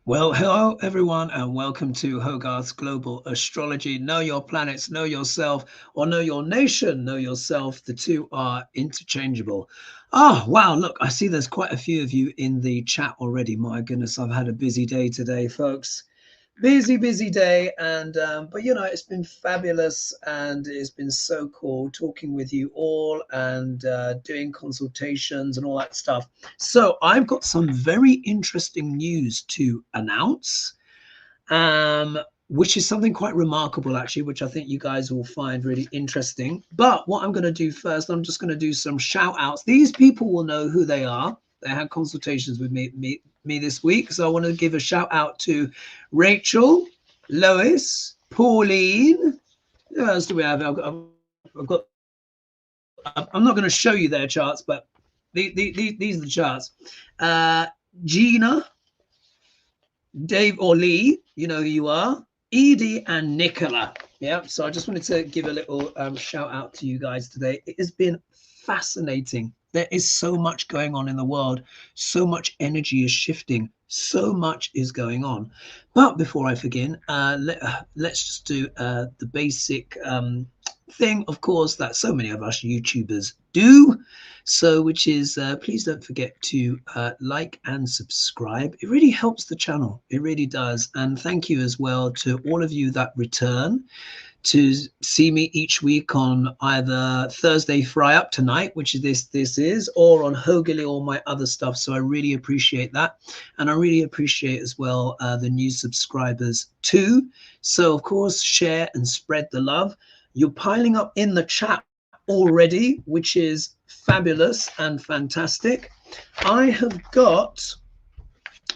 Well, hello everyone, and welcome to Hogarth's Global Astrology. Know your planets, know yourself, or know your nation, know yourself. The two are interchangeable. Oh, wow. Look, I see there's quite a few of you in the chat already. My goodness, I've had a busy day today, folks. Busy day, and but it's been fabulous, and it's been so cool talking with you all and doing consultations and all that stuff. So I've got some very interesting news to announce, um, which is something quite remarkable, actually, which I think you guys will find really interesting. But what I'm going to do first, I'm just going to do some shout outs. These people will know who they are. They had consultations with me this week. So I want to give a shout out to Rachel, Lois, Pauline. Who else do we have? I've got I'm not going to show you their charts, but these are the charts. Gina, Dave or Lee, you know who you are, Edie and Nicola. Yeah, so I just wanted to give a little shout out to you guys today. It has been fascinating. There is so much going on in the world. So much energy is shifting. So much is going on. But before I begin, let's just do the basic thing, of course, that so many of us YouTubers do. So, which is please don't forget to like and subscribe. It really helps the channel. It really does. And thank you as well to all of you that return to see me each week on either Thursday Fry Up Tonight, which is this is, or on Hogily or my other stuff. So I really appreciate that. And I really appreciate as well the new subscribers too. So of course, share and spread the love. You're piling up in the chat already, which is fabulous and fantastic. I have got,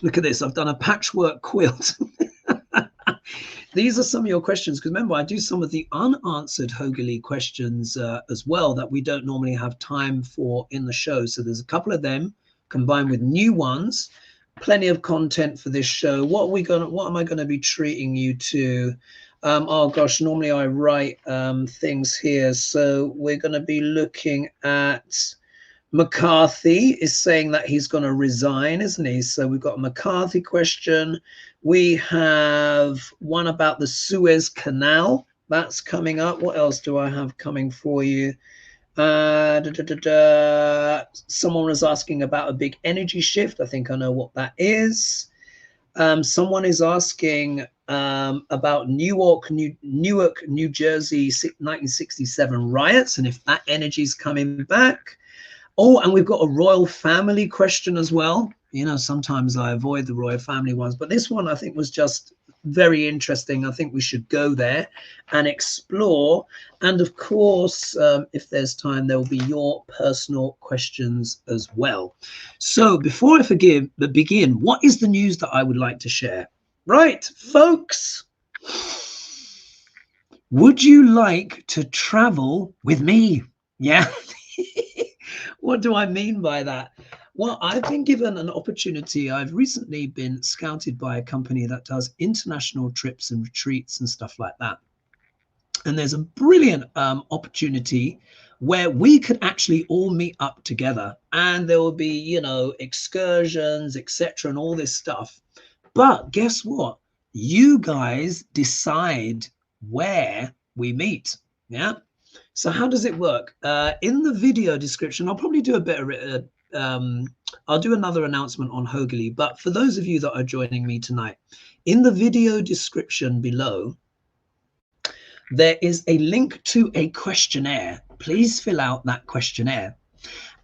look at this, I've done a patchwork quilt. These are some of your questions, because remember, I do some of the unanswered Hogily questions as well that we don't normally have time for in the show. So there's a couple of them combined with new ones. Plenty of content for this show. What am I going to be treating you to? Oh gosh, normally I write things here. So we're going to be looking at McCarthy is saying that he's going to resign, isn't he? So we've got a McCarthy question. We have one about the Suez Canal. That's coming up. What else do I have coming for you? Someone was asking about a big energy shift. I think I know what that is. Someone is asking about Newark, New Jersey 1967 riots, and if that energy is coming back. Oh, and we've got a royal family question as well. You know, sometimes I avoid the royal family ones, but this one I think was just very interesting. I think we should go there and explore. And of course, if there's time, there will be your personal questions as well. So before I begin, what is the news that I would like to share? Right, folks, would you like to travel with me? Yeah. What do I mean by that? Well, I've been given an opportunity. I've recently been scouted by a company that does international trips and retreats and stuff like that. And there's a brilliant opportunity where we could actually all meet up together, and there will be, you know, excursions, etc., and all this stuff. But guess what? You guys decide where we meet. Yeah. So how does it work? In the video description, I'll probably do a bit of I'll do another announcement on Hogily. But for those of you that are joining me tonight, in the video description below, there is a link to a questionnaire. Please fill out that questionnaire.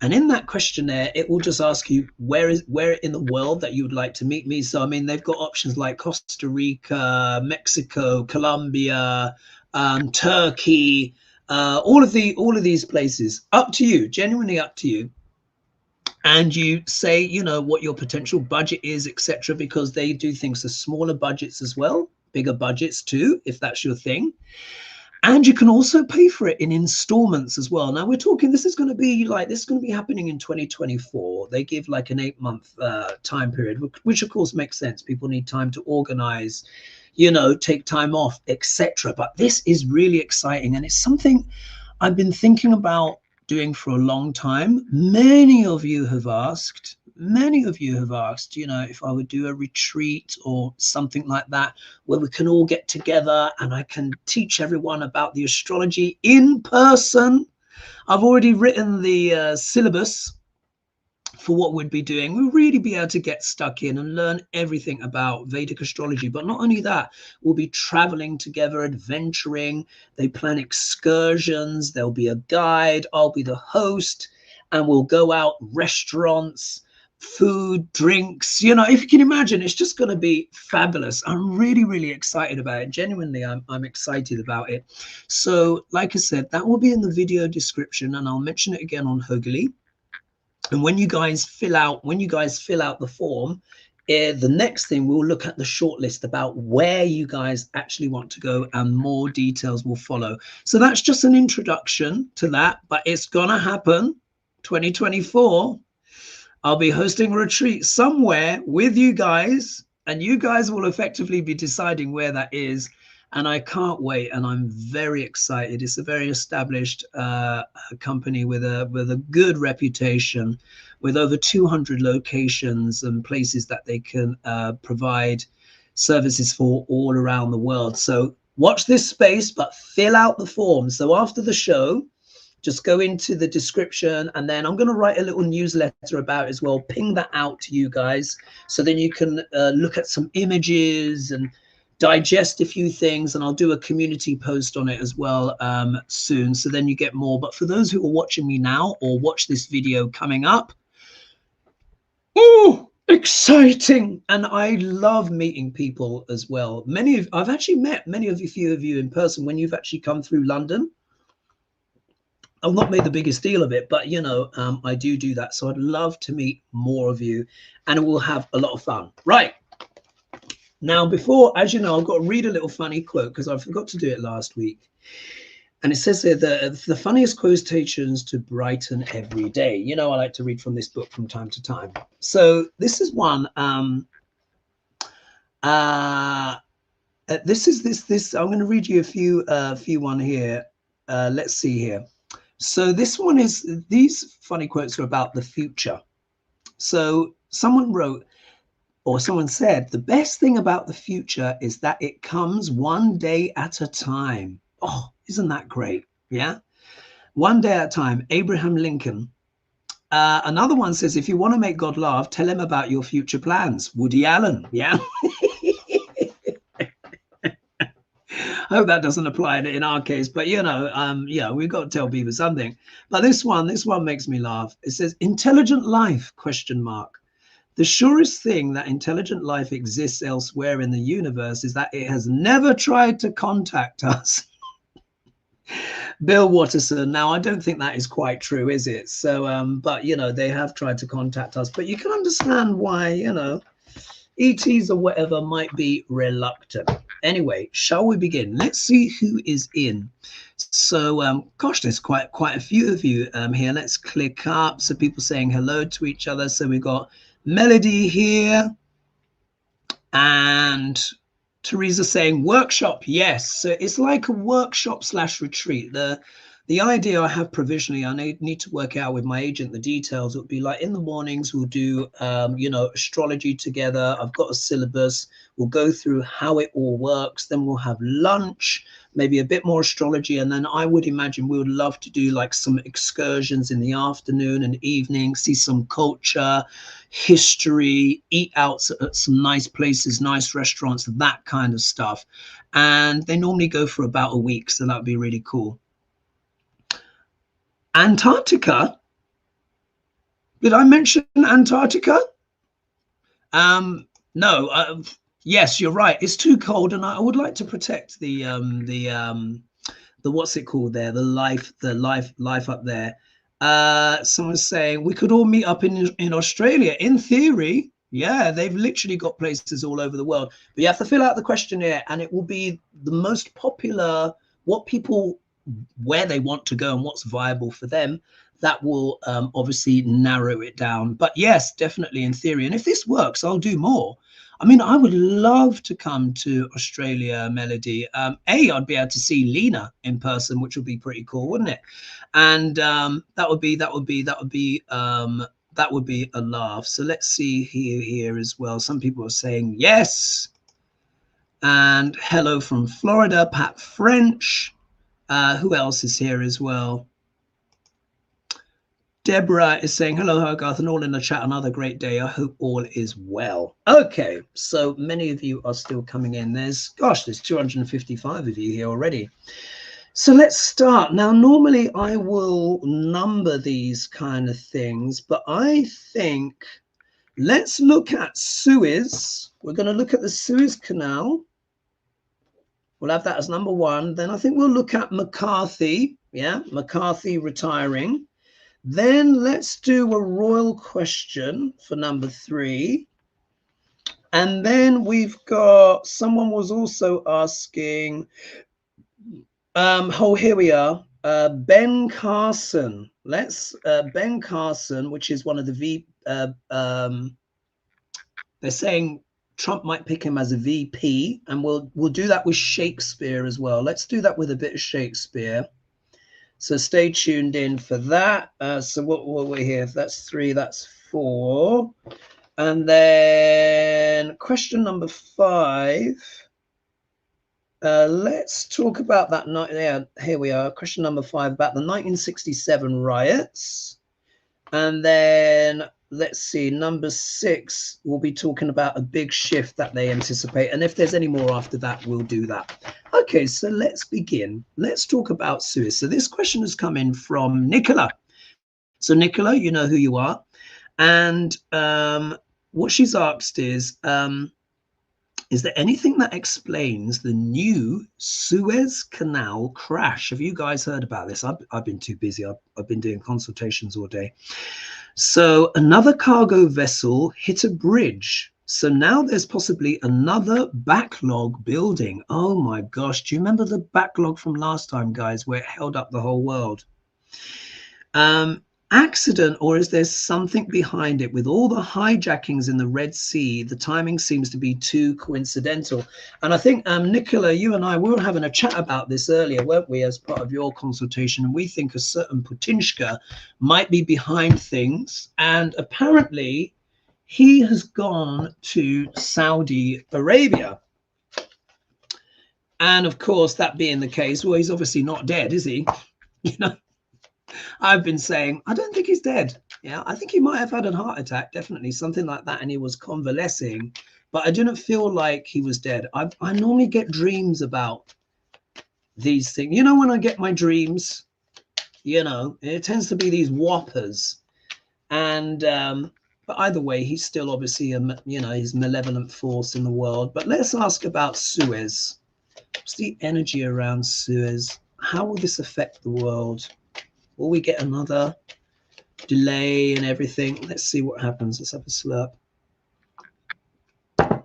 And in that questionnaire, it will just ask you where in the world that you would like to meet me. So, I mean, they've got options like Costa Rica, Mexico, Colombia, Turkey, all of these places. Up to you, genuinely up to you. And you say, you know, what your potential budget is, etc., because they do things for smaller budgets as well, bigger budgets too, if that's your thing. And you can also pay for it in installments as well. Now we're talking, this is going to be happening in 2024. They give like an 8-month time period, which of course makes sense. People need time to organize, you know, take time off, etc. But this is really exciting, and it's something I've been thinking about doing for a long time. Many of you have asked many of you have asked, you know, if I would do a retreat or something like that, where we can all get together and I can teach everyone about the astrology in person. I've already written the syllabus for what we'd be doing. We'll really be able to get stuck in and learn everything about Vedic astrology. But not only that, we'll be traveling together, adventuring. They plan excursions. There'll be a guide. I'll be the host. And we'll go out, restaurants, food, drinks. You know, if you can imagine, it's just going to be fabulous. I'm really, really excited about it. Genuinely, I'm excited about it. So, like I said, that will be in the video description, and I'll mention it again on Hogely. And when you guys fill out the form, the next thing we'll look at the shortlist about where you guys actually want to go, and more details will follow. So that's just an introduction to that, but it's gonna happen. 2024, I'll be hosting a retreat somewhere with you guys, and you guys will effectively be deciding where that is. And I can't wait, and I'm very excited. It's a very established company with a good reputation, with over 200 locations and places that they can provide services for all around the world. So watch this space, but fill out the form. So after the show, just go into the description, and then I'm going to write a little newsletter about it as well. Ping that out to you guys, so then you can look at some images and digest a few things, and I'll do a community post on it as well soon, so then you get more. But for those who are watching me now or watch this video coming up, oh, exciting. And I love meeting people as well. I've actually met many of you in person when you've actually come through London. I've not made the biggest deal of it, but you know, I do that. So I'd love to meet more of you, and we'll have a lot of fun. Right. Now, before, as you know, I've got to read a little funny quote because I forgot to do it last week. And it says here, the funniest quotations to brighten every day. You know, I like to read from this book from time to time. So this is one. This is I'm going to read you a few one here. Let's see here. So this one is, these funny quotes are about the future. So someone wrote, or someone said, the best thing about the future is that it comes one day at a time. Oh, isn't that great? Yeah. One day at a time. Abraham Lincoln. Another one says, if you want to make God laugh, tell him about your future plans. Woody Allen. Yeah. I hope that doesn't apply in our case, but you know, yeah, we've got to tell people something. But this one makes me laugh. It says, intelligent life, question mark. The surest thing that intelligent life exists elsewhere in the universe is that it has never tried to contact us. Bill Watterson. Now, I don't think that is quite true, is it? So, but, you know, they have tried to contact us. But you can understand why, you know, ETs or whatever might be reluctant. Anyway, shall we begin? Let's see who is in. So, gosh, there's quite a few of you here. Let's click up. So people saying hello to each other. So we've got Melody here, and Teresa saying workshop. Yes, so it's like a workshop / retreat. The idea I have provisionally, I need to work out with my agent the details. It would be like in the mornings we'll do you know, astrology together. I've got a syllabus. We'll go through how it all works. Then we'll have lunch, maybe a bit more astrology, and then I would imagine we would love to do like some excursions in the afternoon and evening, see some culture, history, eat out at some nice places, nice restaurants, that kind of stuff. And they normally go for about a week, so that would be really cool. Antarctica? Did I mention Antarctica? No. Yes, you're right. It's too cold, and I would like to protect the what's it called there? The life up there. Someone's saying we could all meet up in Australia. In theory, yeah, they've literally got places all over the world. But you have to fill out the questionnaire, and it will be the most popular, where they want to go and what's viable for them. That will obviously narrow it down. But yes, definitely in theory. And if this works, I'll do more. I mean, I would love to come to Australia, Melody. I'd be able to see Lena in person, which would be pretty cool, wouldn't it? And that would be That would be a laugh. So let's see here as well. Some people are saying yes. And hello from Florida, Pat French. Who else is here as well? Deborah is saying, hello, Hogarth, and all in the chat. Another great day. I hope all is well. Okay, so many of you are still coming in. There's 255 of you here already. So let's start. Now, normally I will number these kind of things, but I think let's look at Suez. We're going to look at the Suez Canal. We'll have that as number one. Then I think we'll look at McCarthy. Yeah, McCarthy retiring. Then let's do a royal question for number three. And then we've got, someone was also asking, here we are, Ben Carson. Let's, Ben Carson, which is one of the they're saying Trump might pick him as a VP, and we'll do that with Shakespeare as well. Let's do that with a bit of Shakespeare. So stay tuned in for that. So what we're here, that's 3, that's 4. And then question number 5. Let's talk about that. Yeah, here we are. Question number 5 about the 1967 riots. And then let's see, number 6, we'll be talking about a big shift that they anticipate. And if there's any more after that, we'll do that. Okay, so let's begin. Let's talk about Suez. So this question has come in from Nicola. So Nicola, you know who you are. And what she's asked is there anything that explains the new Suez Canal crash? Have you guys heard about this? I've been too busy. I've been doing consultations all day. So another cargo vessel hit a bridge. So now there's possibly another backlog building. Oh my gosh. Do you remember the backlog from last time, guys, where it held up the whole world? Accident, or is there something behind it? With all the hijackings in the Red Sea, the timing seems to be too coincidental. And I think, Nicola, you and I, we were having a chat about this earlier, weren't we, as part of your consultation? And we think a certain Putinshka might be behind things. And apparently he has gone to Saudi Arabia. And of course, that being the case, well, he's obviously not dead, is he? You know, I've been saying, I don't think he's dead. Yeah, I think he might have had a heart attack, definitely something like that. And he was convalescing, but I didn't feel like he was dead. I normally get dreams about these things. You know, when I get my dreams, you know, it tends to be these whoppers. And, but either way, he's still obviously, you know, his malevolent force in the world. But let's ask about Suez. What's the energy around Suez? How will this affect the world? Will we get another delay and everything? Let's see what happens. Let's have a slurp. All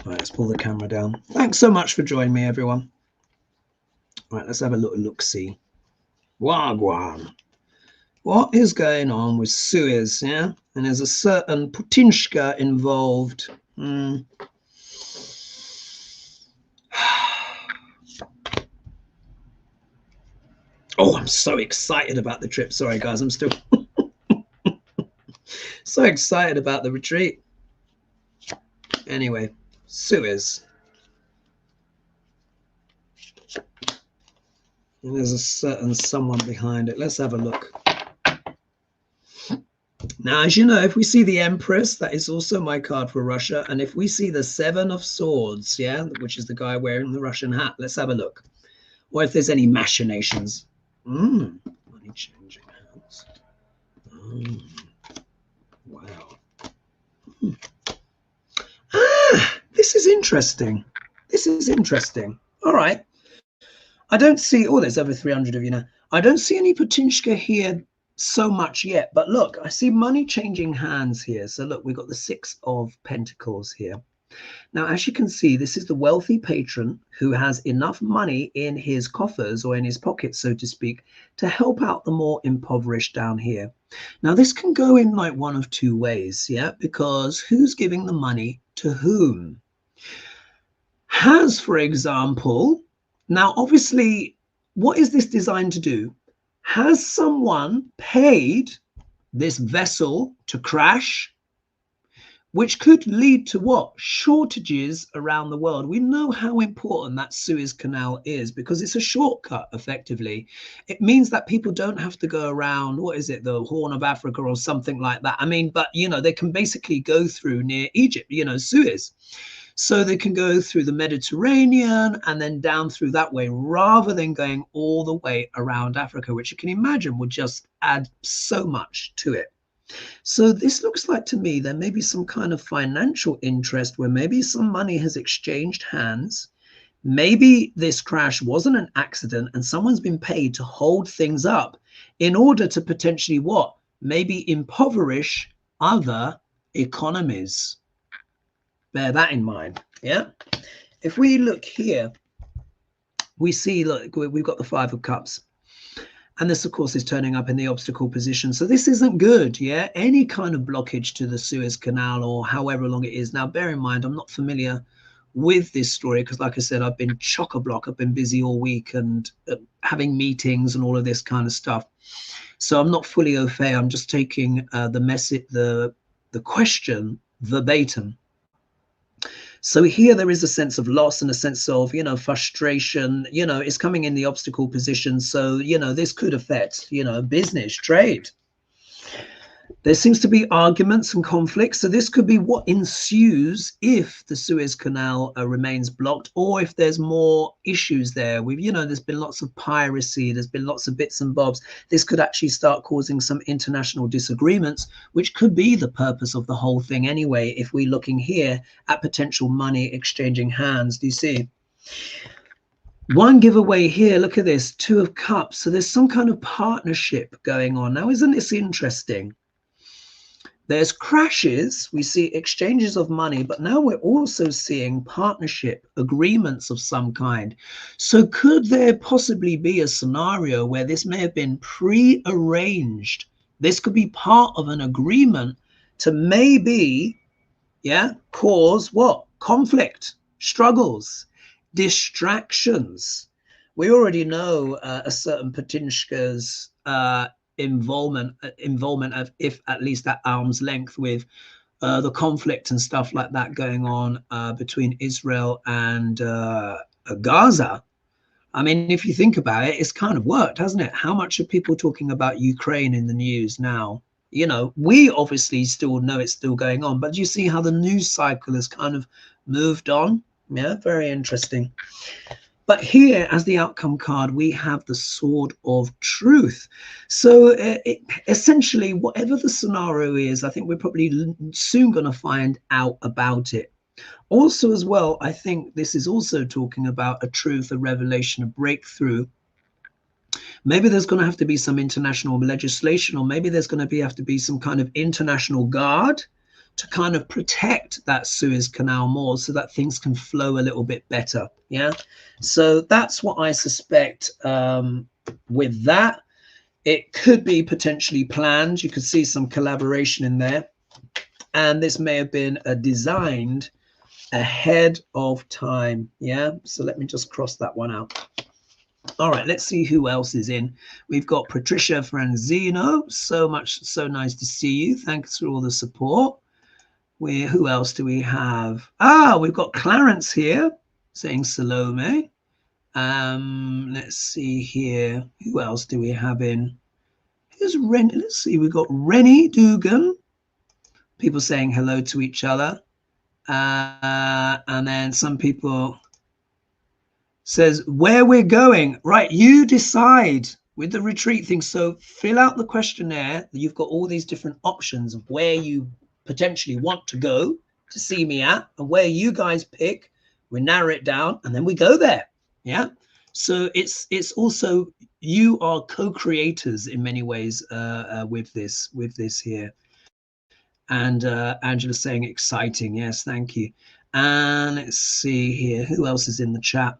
right, let's pull the camera down. Thanks so much for joining me, everyone. All right, let's have a little look-see. Wagwan. What is going on with Suez, yeah? And there's a certain Putinshka involved. Oh, I'm so excited about the trip. Sorry, guys, I'm still so excited about the retreat. Anyway, Suez. And there's a certain someone behind it. Let's have a look. Now, as you know, if we see the Empress, that is also my card for Russia. And if we see the 7 of Swords, yeah, which is the guy wearing the Russian hat, let's have a look. Or if there's any machinations. Money changing hands. Wow. This is interesting. This is interesting. All right. I don't see, oh, there's over 300 of you now. I don't see any Putinshka here so much yet. But look, I see money changing hands here. So look, we've got the 6 of Pentacles here. Now, as you can see, this is the wealthy patron who has enough money in his coffers or in his pockets, so to speak, to help out the more impoverished down here. Now, this can go in like one of 2 ways, yeah, because who's giving the money to whom? Has, for example, now, obviously, what is this designed to do? Has someone paid this vessel to crash, which could lead to what? Shortages around the world. We know how important that Suez Canal is because it's a shortcut, effectively. It means that people don't have to go around, what is it, the Horn of Africa or something like that. I mean, but, you know, they can basically go through near Egypt, you know, Suez. So they can go through the Mediterranean and then down through that way rather than going all the way around Africa, which you can imagine would just add so much to it. So this looks like to me there may be some kind of financial interest where maybe some money has exchanged hands. Maybe this crash wasn't an accident and someone's been paid to hold things up in order to potentially what? Maybe impoverish other economies. Bear that in mind. Yeah. If we look here, we see, look, we've got the Five of Cups. And this, of course, is turning up in the obstacle position. So this isn't good, yeah? Any kind of blockage to the Suez Canal or however long it is. Now, bear in mind, I'm not familiar with this story because, like I said, I've been chock-a-block. I've been busy all week and having meetings and all of this kind of stuff. So I'm not fully au fait. I'm just taking the message, the question verbatim. So here there is a sense of loss and a sense of, you know, frustration, you know, it's coming in the obstacle position. So, you know, this could affect, you know, business, trade. There seems to be arguments and conflicts. So this could be what ensues if the Suez Canal remains blocked or if there's more issues there. We've, you know, there's been lots of piracy. There's been lots of bits and bobs. This could actually start causing some international disagreements, which could be the purpose of the whole thing anyway, if we're looking here at potential money exchanging hands. Do you see? One giveaway here, look at this, Two of Cups. So there's some kind of partnership going on. Now, isn't this interesting? There's crashes, we see exchanges of money, but now we're also seeing partnership agreements of some kind. So could there possibly be a scenario where this may have been pre-arranged? This could be part of an agreement to maybe, yeah, cause what? Conflict, struggles, distractions. We already know a certain Patinshka's involvement of, if at least at arm's length, with the conflict and stuff like that going on between Israel and Gaza. I mean, if you think about it, it's kind of worked, hasn't it? How much are people talking about Ukraine in the news now? You know, we obviously still know it's still going on, but you see how the news cycle has kind of moved on. Yeah, very interesting. But here, as the outcome card, we have the Sword of Truth. So essentially, whatever the scenario is, I think we're probably soon going to find out about it. Also, as well, I think this is also talking about a truth, a revelation, a breakthrough. Maybe there's going to have to be some international legislation, or maybe there's going to have to be some kind of international guard to kind of protect that Suez Canal more so that things can flow a little bit better. Yeah. So that's what I suspect with that. It could be potentially planned. You could see some collaboration in there. And this may have been designed ahead of time. Yeah. So let me just cross that one out. All right, let's see who else is in. We've got Patricia Franzino. So nice to see you. Thanks for all the support. Who else do we have? We've got Clarence here saying Salome. Let's see here. Who else do we have in? Here's Ren. Let's see. We've got Rennie Dugan. People saying hello to each other. And then some people says where we're going. Right, you decide with the retreat thing. So fill out the questionnaire. You've got all these different options of where you potentially want to go to see me at, and where you guys pick, we narrow it down and then we go there. Yeah. So it's also, you are co-creators in many ways with this here. And Angela's saying exciting. Yes, thank you. And let's see here, who else is in the chat?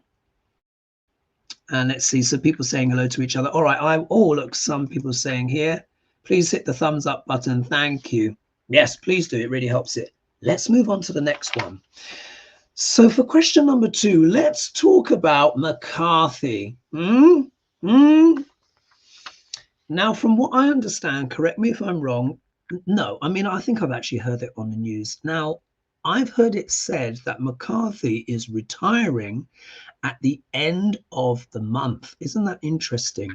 And let's see, so people saying hello to each other. All right, look, some people saying here, please hit the thumbs up button. Thank you. Yes, please do. It really helps it. Let's move on to the next one. So for question number 2, let's talk about McCarthy. Now, from what I understand, correct me if I'm wrong. No, I mean, I think I've actually heard it on the news. Now, I've heard it said that McCarthy is retiring at the end of the month. Isn't that interesting?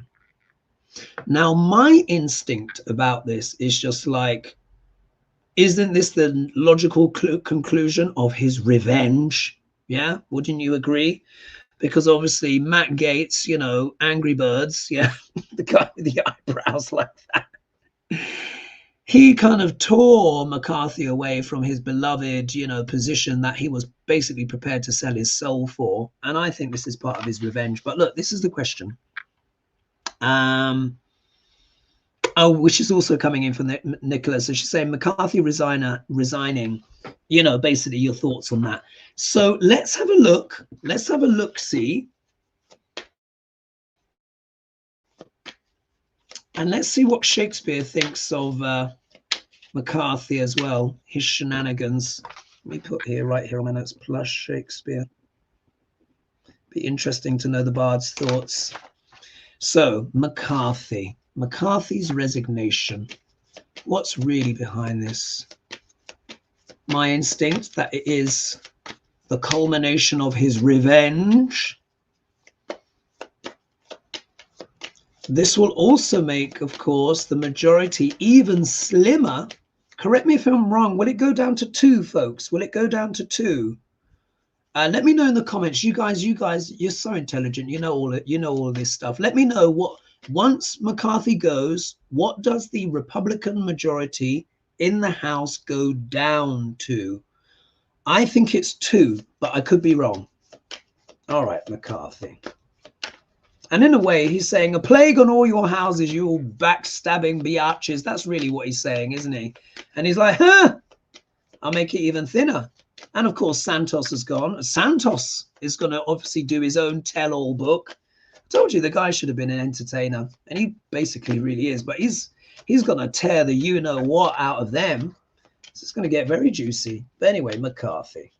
Now, my instinct about this is just like, isn't this the logical conclusion of his revenge? Yeah, wouldn't you agree? Because obviously Matt Gaetz, you know, Angry Birds, yeah, the guy with the eyebrows like that, he kind of tore McCarthy away from his beloved, you know, position that he was basically prepared to sell his soul for. And I think this is part of his revenge. But look, this is the question. Which is also coming in from Nicholas. So she's saying McCarthy resigning, you know, basically your thoughts on that. So let's have a look. Let's have a look-see. And let's see what Shakespeare thinks of McCarthy as well, his shenanigans. Let me put here, right here on my notes, plus Shakespeare. Be interesting to know the bard's thoughts. So McCarthy's resignation. What's really behind this? My instinct that it is the culmination of his revenge. This will also make, of course, the majority even slimmer. Correct me if I'm wrong. Will it go down to 2, folks? Will it go down to 2? Let me know in the comments. You guys, you're so intelligent. You know all of this stuff. Let me know what, once McCarthy goes, what does the Republican majority in the House go down to? I think it's 2, but I could be wrong. All right, McCarthy. And in a way, he's saying, a plague on all your houses, you all backstabbing biatches. That's really what he's saying, isn't he? And he's like, I'll make it even thinner. And of course, Santos has gone. Santos is going to obviously do his own tell-all book. I told you the guy should have been an entertainer. And he basically really is. But he's going to tear the you-know-what out of them. So it's going to get very juicy. But anyway, McCarthy.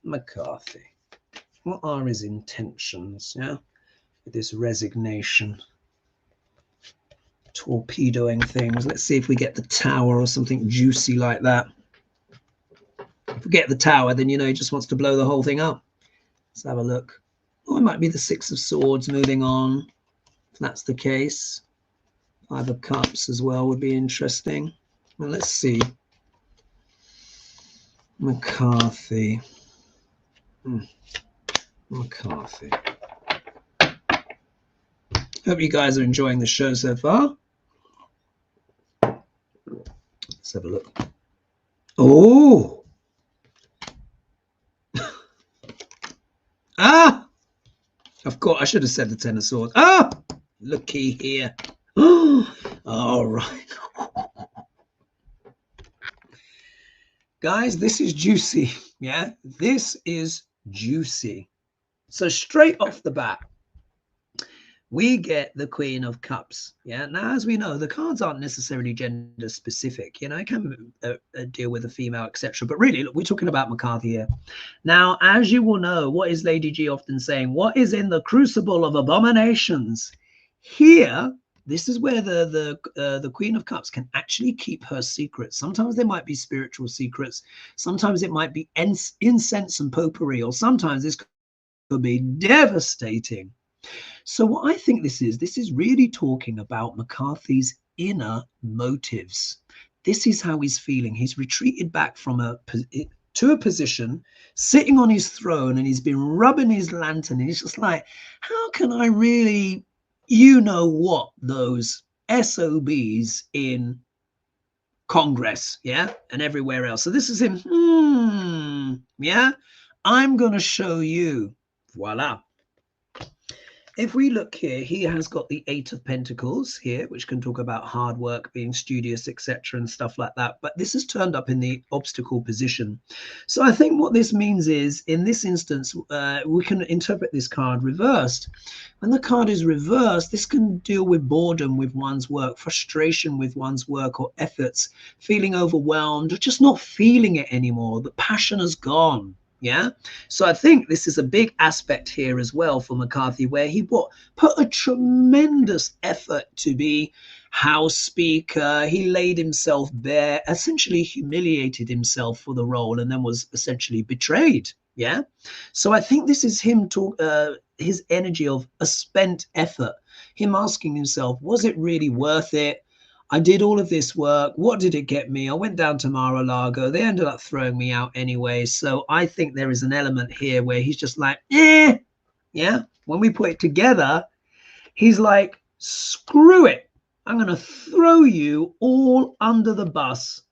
What are his intentions, yeah? This resignation, torpedoing things. Let's see if we get the Tower or something juicy like that. If we get the Tower, then you know he just wants to blow the whole thing up. Let's have a look. Oh, it might be the 6 of Swords moving on. If that's the case, 5 of Cups as well would be interesting. Well, let's see. McCarthy. McCarthy. Hope you guys are enjoying the show so far. Let's have a look. Oh! Of course, I should have said the 10 of Swords. Looky here. All right. Guys, this is juicy. Yeah, this is juicy. So straight off the bat, we get the Queen of Cups. Yeah. Now, as we know, the cards aren't necessarily gender specific. You know, it can deal with a female, etc. But really, look, we're talking about McCarthy here. Now, as you will know, what is Lady G often saying? What is in the crucible of abominations? Here, this is where the Queen of Cups can actually keep her secrets. Sometimes they might be spiritual secrets. Sometimes it might be incense and potpourri, or sometimes this could be devastating. So what I think this is really talking about McCarthy's inner motives. This is how he's feeling. He's retreated back from to a position, sitting on his throne, and he's been rubbing his lantern, and he's just like, how can I really, you know what, those SOBs in Congress, yeah, and everywhere else. So this is him, yeah, I'm going to show you, voila. If we look here, he has got the 8 of Pentacles here, which can talk about hard work, being studious, etc., and stuff like that. But this is turned up in the obstacle position. So I think what this means is, in this instance, we can interpret this card reversed. When the card is reversed, this can deal with boredom with one's work, frustration with one's work or efforts, feeling overwhelmed, or just not feeling it anymore. The passion has gone. Yeah. So I think this is a big aspect here as well for McCarthy, where he put a tremendous effort to be House Speaker. He laid himself bare, essentially humiliated himself for the role, and then was essentially betrayed. Yeah. So I think this is him his energy of a spent effort, him asking himself, was it really worth it? I did all of this work. What did it get me? I went down to Mar-a-Lago. They ended up throwing me out anyway. So I think there is an element here where he's just like, yeah. When we put it together, he's like, screw it. I'm going to throw you all under the bus.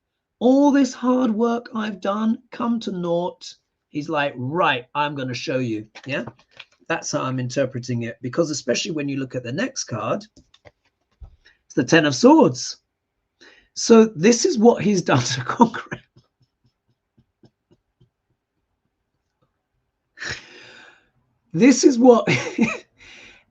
All this hard work I've done, come to naught. He's like, right, I'm going to show you. Yeah, that's how I'm interpreting it. Because especially when you look at the next card, it's the Ten of Swords. So this is what he's done to Congress. This is what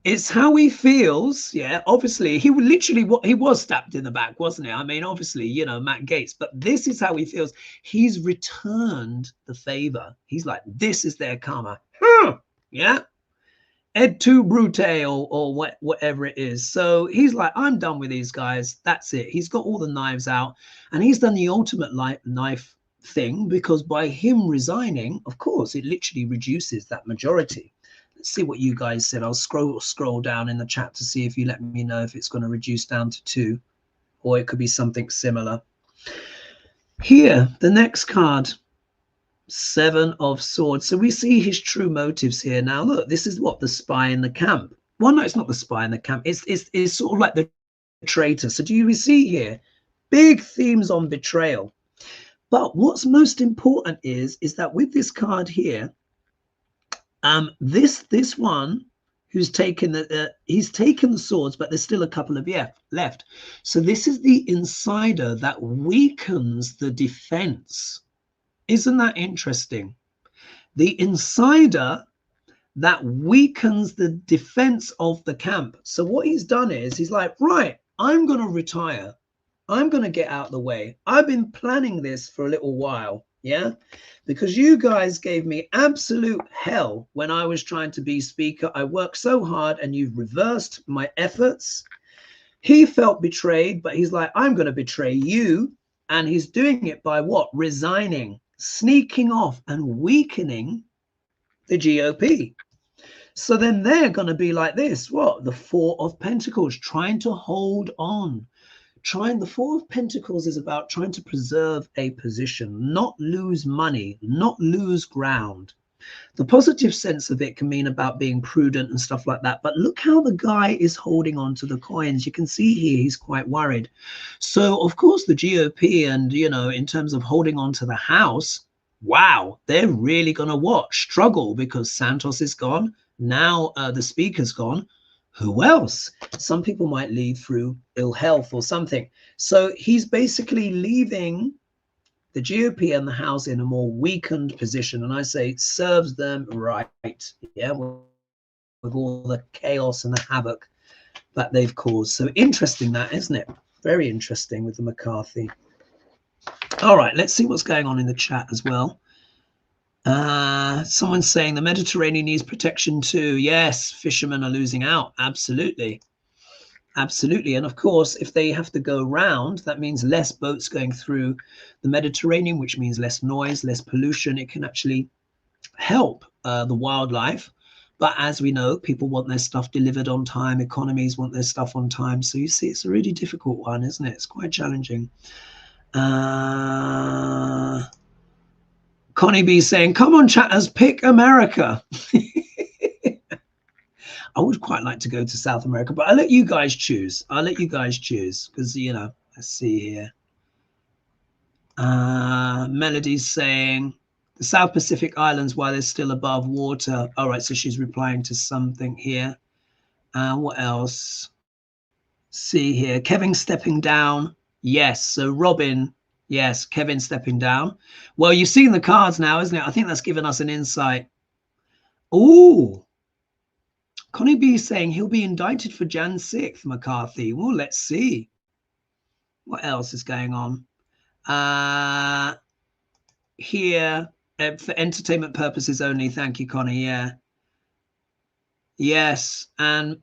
it's how he feels. Yeah, obviously he literally he was stabbed in the back, wasn't he? I mean, obviously, you know, Matt Gaetz, but this is how he feels. He's returned the favor. He's like, this is their karma. Yeah. Et tu brute, or whatever it is. So he's like, I'm done with these guys. That's it. He's got all the knives out, and he's done the ultimate knife thing, because by him resigning, of course, it literally reduces that majority. Let's see what you guys said. I'll scroll down in the chat to see if you let me know if it's going to reduce down to 2, or it could be something similar. Here, the next card. 7 of Swords. So we see his true motives here. Now, look, this is what the spy in the camp. Well, no, it's not the spy in the camp. It's sort of like the traitor. So do you see here big themes on betrayal? But what's most important is that with this card here, this one who's taken he's taken the swords, but there's still a couple of left. So this is the insider that weakens the defense. Isn't that interesting? The insider that weakens the defense of the camp. So what he's done is he's like, right, I'm going to retire. I'm going to get out of the way. I've been planning this for a little while. Yeah, because you guys gave me absolute hell when I was trying to be speaker. I worked so hard and you've reversed my efforts. He felt betrayed, but he's like, I'm going to betray you. And he's doing it by what? Resigning, sneaking off and weakening the GOP. So then they're going to be like this. What? The Four of Pentacles, trying to hold on. The Four of Pentacles is about trying to preserve a position, not lose money, not lose ground. The positive sense of it can mean about being prudent and stuff like that. But look how the guy is holding on to the coins. You can see here he's quite worried. So, of course, the GOP and, you know, in terms of holding on to the House, wow, they're really going to struggle, because Santos is gone. Now the Speaker's gone. Who else? Some people might leave through ill health or something. So he's basically leaving the GOP and the House in a more weakened position. And I say it serves them right. Yeah, with all the chaos and the havoc that they've caused. So interesting that, isn't it? Very interesting with the McCarthy. All right, let's see what's going on in the chat as well. Someone's saying the Mediterranean needs protection too. Yes, fishermen are losing out. Absolutely. Absolutely. And of course, if they have to go round, that means less boats going through the Mediterranean, which means less noise, less pollution. It can actually help the wildlife. But as we know, people want their stuff delivered on time. Economies want their stuff on time. So you see, it's a really difficult one, isn't it? It's quite challenging. Connie B saying, come on, chatters, pick America. I would quite like to go to South America, but I'll let you guys choose. Because, you know, let's see here. Melody's saying, the South Pacific Islands, while they're still above water. All right, so she's replying to something here. What else? See here. Kevin stepping down. Yes. So Robin, yes, Kevin stepping down. Well, you've seen the cards now, isn't it? I think that's given us an insight. Oh, Connie B saying he'll be indicted for Jan 6th, McCarthy. Well, let's see. What else is going on? Here, For entertainment purposes only. Thank you, Connie. Yeah. Yes. And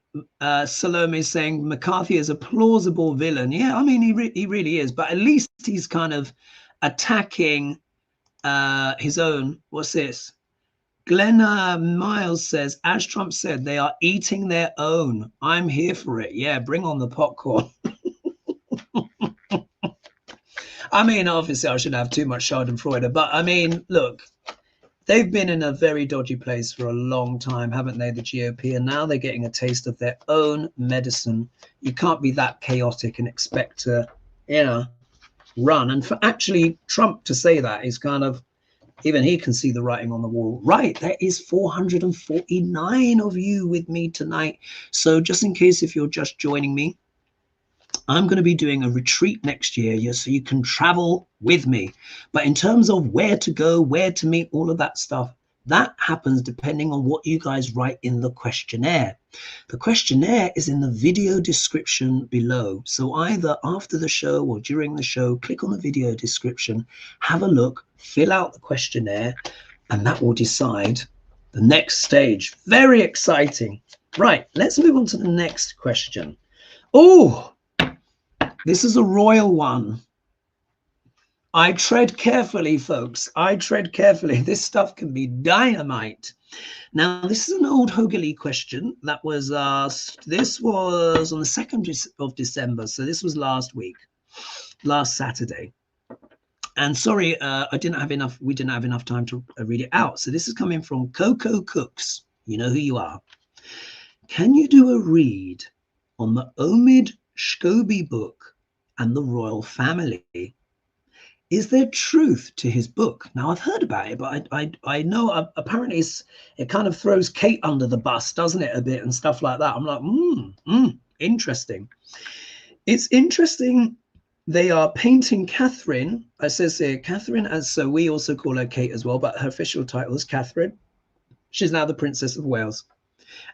Salome is saying McCarthy is a plausible villain. Yeah, I mean, he really is. But at least he's kind of attacking his own. What's this? Glenna Miles says, as Trump said, they are eating their own. I'm here for it. Yeah, bring on the popcorn. I mean, obviously, I shouldn't have too much Schadenfreude, but I mean, look, they've been in a very dodgy place for a long time, haven't they, the GOP? And now they're getting a taste of their own medicine. You can't be that chaotic and expect to, run. And for actually Trump to say that is kind of, even he can see the writing on the wall. Right, there is 449 of you with me tonight. So just in case if you're just joining me, I'm going to be doing a retreat next year, so you can travel with me. But in terms of where to go, where to meet, all of that stuff, that happens depending on what you guys write in the questionnaire. The questionnaire is in the video description below. So either after the show or during the show, click on the video description, have a look, fill out the questionnaire, and that will decide the next stage. Very exciting. Right, let's move on to the next question. Oh, this is a royal one. I tread carefully, folks. I tread carefully. This stuff can be dynamite. Now, this is an old Hogely question that was asked. This was on the 2nd of December. So this was last week, last Saturday. And sorry, we didn't have enough time to read it out. So this is coming from Coco Cooks. You know who you are. Can you do a read on the Omid Scobie book and the royal family? Is there truth to his book? Now, I've heard about it, but I know apparently it kind of throws Kate under the bus, doesn't it, a bit and stuff like that. I'm like, interesting. It's interesting. They are painting Catherine. It says here, Catherine, so we also call her Kate as well, but her official title is Catherine. She's now the Princess of Wales.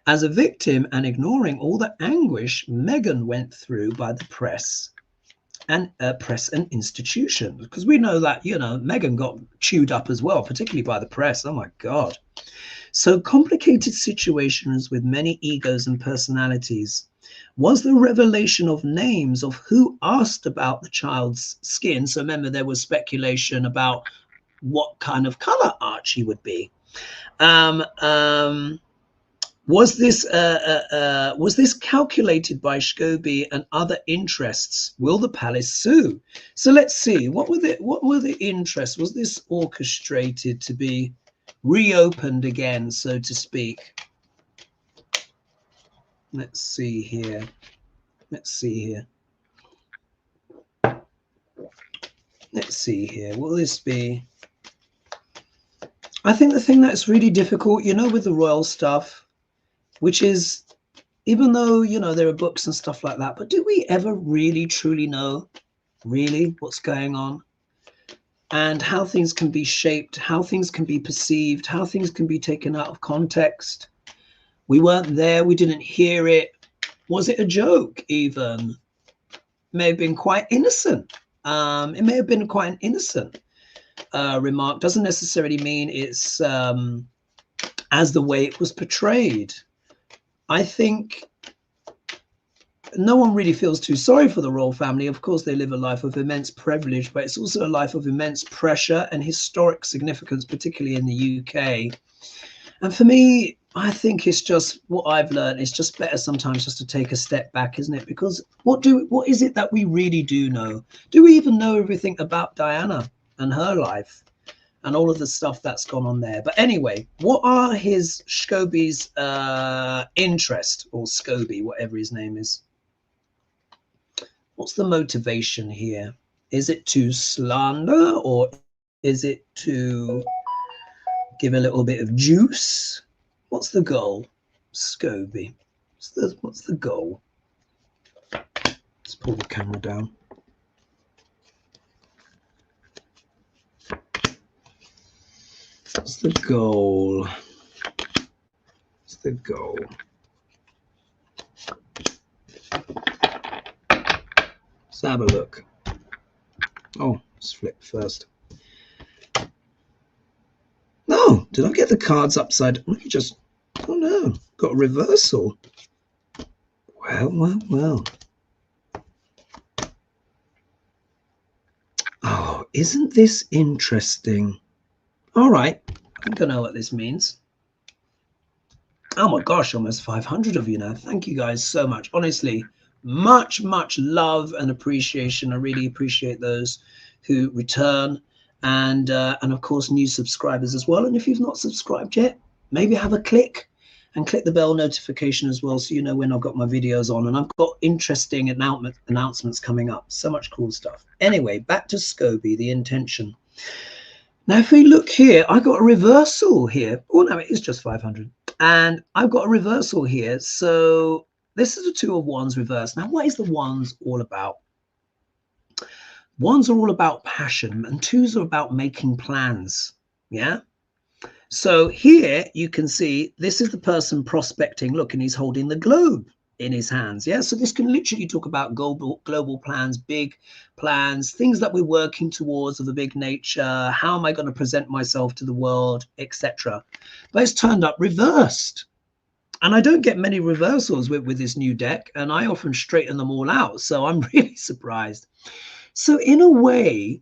As a victim and ignoring all the anguish Meghan went through by the press and institutions, because we know that, Meghan got chewed up as well, particularly by the press. Oh my God. So complicated situations with many egos and personalities. Was the revelation of names of who asked about the child's skin? So remember, there was speculation about what kind of color Archie would be. Was this calculated by Scobie and other interests? Will the palace sue? So let's see. What were the interests? Was this orchestrated to be reopened again, so to speak? Let's see here. Let's see here. Will this be? I think the thing that's really difficult, with the royal stuff, which is, even though, there are books and stuff like that, but do we ever really, truly know what's going on and how things can be shaped, how things can be perceived, how things can be taken out of context? We weren't there. We didn't hear it. Was it a joke even? May have been quite innocent. It may have been quite an innocent remark. Doesn't necessarily mean it's as the way it was portrayed. I think no one really feels too sorry for the royal family. Of course, they live a life of immense privilege, but it's also a life of immense pressure and historic significance, particularly in the UK. And for me, I think it's just what I've learned. It's just better sometimes just to take a step back, isn't it? Because what is it that we really do know? Do we even know everything about Diana and her life and all of the stuff that's gone on there? But anyway, what are Scobie's interest, or Scobie, whatever his name is? What's the motivation here? Is it to slander, or is it to give a little bit of juice? What's the goal, Scobie? What's the goal? Let's pull the camera down. What's the goal? What's the goal? Let's have a look. Oh, let's flip first. Oh, did I get the cards upside? Let me just, oh no, got a reversal. Well. Oh, isn't this interesting? All right, I think I know what this means. Oh my gosh, almost 500 of you now. Thank you guys so much. Honestly, much love and appreciation. I really appreciate those who return, and of course new subscribers as well. And if you've not subscribed yet, maybe have a click and click the bell notification as well, so you know when I've got my videos on. And I've got interesting announcements coming up. So much cool stuff. Anyway, back to SCOBY, the intention. Now, if we look here, I got a reversal here. Oh no, it is just 500. And I've got a reversal here. So this is a 2 of Wands reversed. Now, what is the Wands all about? Wands are all about passion, and 2s are about making plans. Yeah. So here you can see this is the person prospecting. Look, and he's holding the globe in his hands. Yeah. So this can literally talk about global plans, big plans, things that we're working towards of a big nature. How am I going to present myself to the world, etc. But it's turned up reversed. And I don't get many reversals with this new deck, and I often straighten them all out. So I'm really surprised. So in a way,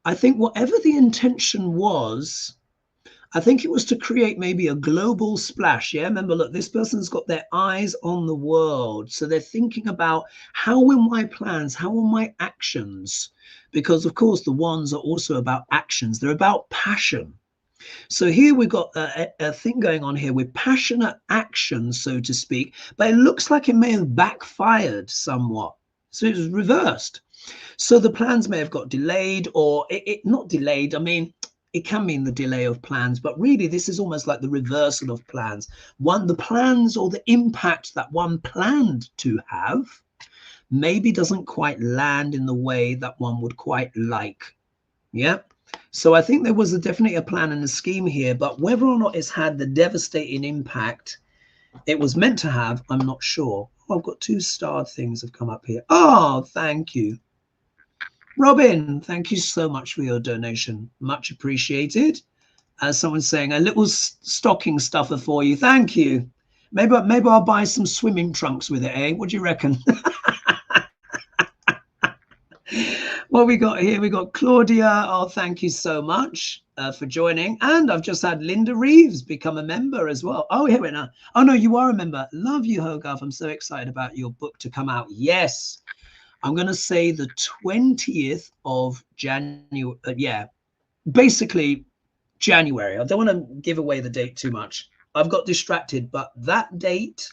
I think whatever the intention was, I think it was to create maybe a global splash. Yeah, remember, look, this person's got their eyes on the world. So they're thinking about how will my plans, how will my actions? Because, of course, the Wands are also about actions. They're about passion. So here we've got a thing going on here with passionate action, so to speak. But it looks like it may have backfired somewhat. So it was reversed. So the plans may have got delayed, or it not delayed. I mean, it can mean the delay of plans, but really this is almost like the reversal of plans. The plans or the impact that one planned to have maybe doesn't quite land in the way that one would quite like. Yeah. So I think there was definitely a plan and a scheme here, but whether or not it's had the devastating impact it was meant to have, I'm not sure. Oh, I've got 2 starred things have come up here. Oh, thank you. Robin, thank you so much for your donation. Much appreciated. As someone's saying, a little stocking stuffer for you. Thank you. Maybe I'll buy some swimming trunks with it, eh? What do you reckon? What we got here? We got Claudia. Oh, thank you so much for joining. And I've just had Linda Reeves become a member as well. Oh, here we are. Oh, no, you are a member. Love you, Hogarth. I'm so excited about your book to come out. Yes. I'm going to say the 20th of January. Yeah, basically January. I don't want to give away the date too much. I've got distracted, but that date,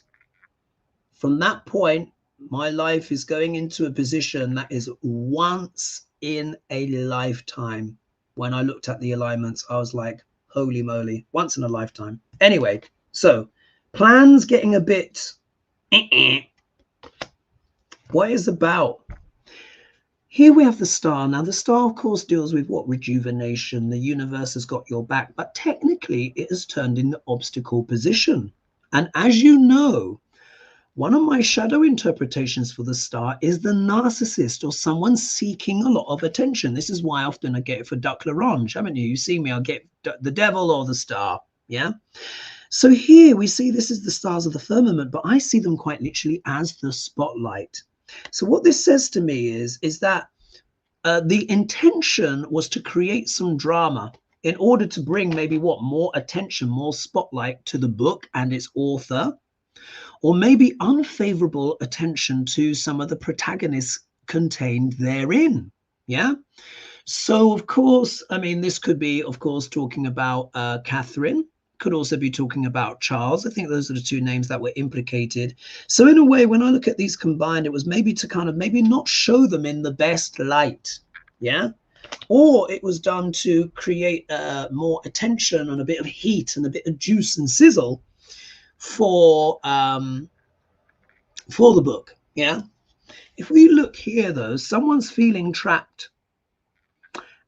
from that point, my life is going into a position that is once in a lifetime. When I looked at the alignments, I was like, holy moly, once in a lifetime. Anyway, so plans getting a bit what is about. Here we have the star. Now the star, of course, deals with what? Rejuvenation. The universe has got your back, but technically it has turned in the obstacle position. And as you know, one of my shadow interpretations for the star is the narcissist, or someone seeking a lot of attention. This is why often I get it for Duck L'Orange, haven't you? You see me, I'll get the devil or the star. Yeah. So here we see this is the stars of the firmament, but I see them quite literally as the spotlight. So what this says to me is that the intention was to create some drama in order to bring maybe more attention, more spotlight to the book and its author, or maybe unfavorable attention to some of the protagonists contained therein. Yeah. So, of course, I mean, this could be, of course, talking about Catherine, could also be talking about Charles. I think those are the 2 names that were implicated. So in a way, when I look at these combined, it was maybe to kind of maybe not show them in the best light. Yeah. Or it was done to create more attention and a bit of heat and a bit of juice and sizzle for the book. Yeah. If we look here, though, someone's feeling trapped.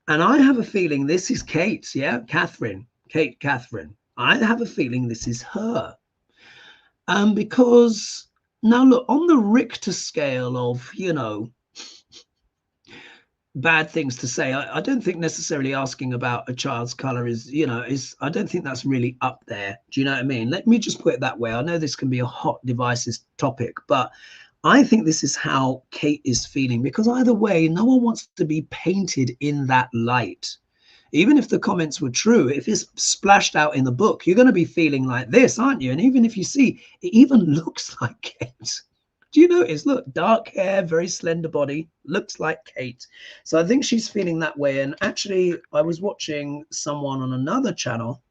And I have a feeling this is Kate's. Yeah. Catherine. I have a feeling this is her. Because now look, on the Richter scale of, you know, bad things to say. I don't think necessarily asking about a child's color is, I don't think that's really up there. Do you know what I mean? Let me just put it that way. I know this can be a hot divisive topic, but I think this is how Kate is feeling, because either way, no one wants to be painted in that light. Even if the comments were true, if it's splashed out in the book, you're going to be feeling like this, aren't you? And even if you see, it even looks like Kate. Do you notice? Look, dark hair, very slender body, looks like Kate. So I think she's feeling that way. And actually, I was watching someone on another channel.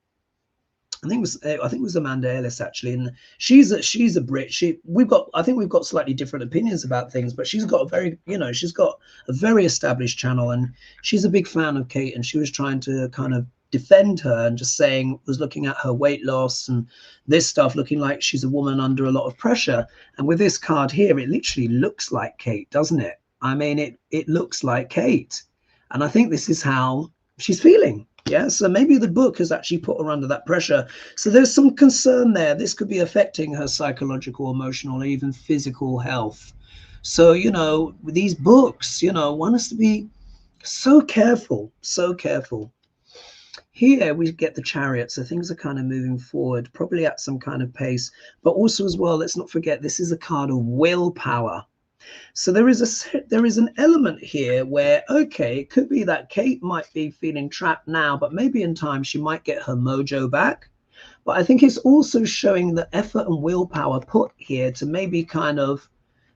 I think it was Amanda Ellis, actually, and she's a Brit. I think we've got slightly different opinions about things, but she's got she's got a very established channel, and she's a big fan of Kate, and she was trying to kind of defend her and just was looking at her weight loss and this stuff, looking like she's a woman under a lot of pressure. And with this card here, it literally looks like Kate, doesn't it? I mean, it looks like Kate, and I think this is how she's feeling. Yeah, so maybe the book has actually put her under that pressure. So there's some concern there. This could be affecting her psychological, emotional, even physical health. So, with these books, one has to be so careful, so careful. Here we get the Chariot, so things are kind of moving forward, probably at some kind of pace. But also as well, let's not forget, this is a card of willpower. So there is an element here where, okay, it could be that Kate might be feeling trapped now, but maybe in time she might get her mojo back. But I think it's also showing the effort and willpower put here to maybe kind of